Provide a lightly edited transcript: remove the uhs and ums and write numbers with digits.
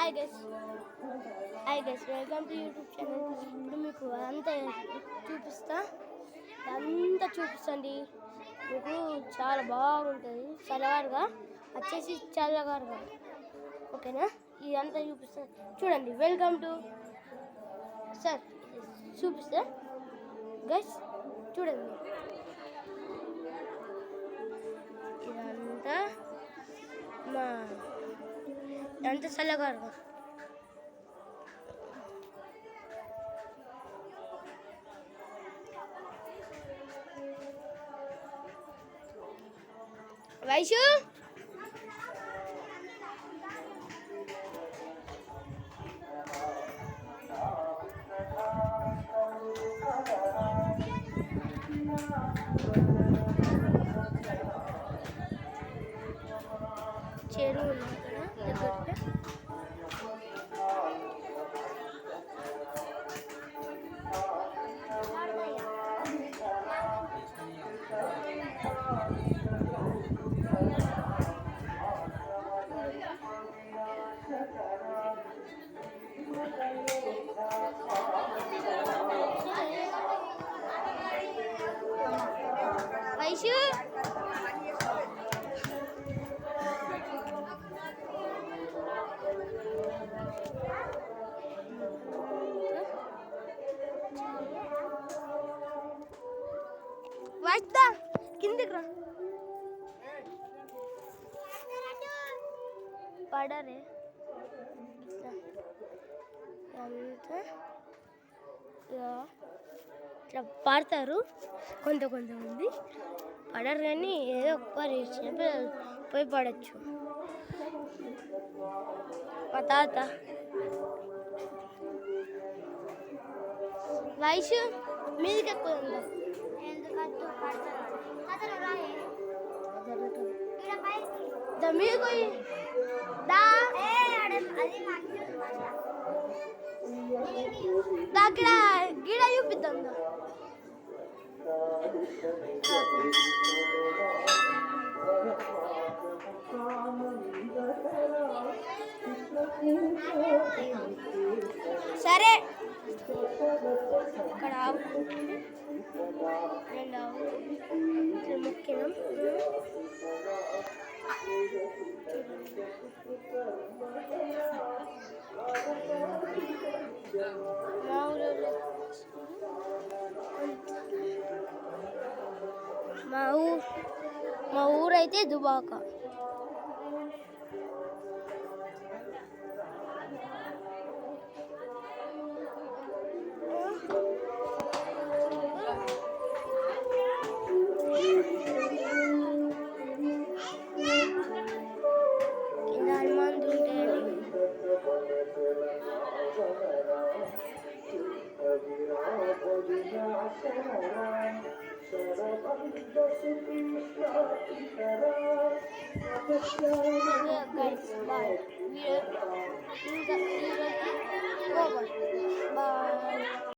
Hi guys welcome to YouTube channel. ఇప్పుడు మీకు అంతా చూపిస్తండి. మీకు చాలా బాగుంటుంది. సలవారుగా వచ్చేసి చల్లగారుగా, ఓకేనా? ఇదంతా చూపిస్తాను చూడండి. Welcome to sir. చూపిస్తా గైస్, చూడండి. ఇదంతా ఇదంతా చల్లగారుగా. వైషు చెరువు వైషు వాయిస్తా కిందికి రా. పడరే అంతా ఇట్లా పాడతారు. కొంతమంది పడరు, కానీ ఏదో ఒక్కరు చిన్నపిల్లలు పోయి పడచ్చు. మా తాత వయసు మీదికి ఎక్కువ ఉందా? మీరు అక్కడ గిడ చూపిద్దాం. సరే, ఇక్కడ ఆవుకుంటుంది. రెండు ఆవులు మొక్కినాం. మా ఊరైతే దుబాక. Guys, bye. Bye.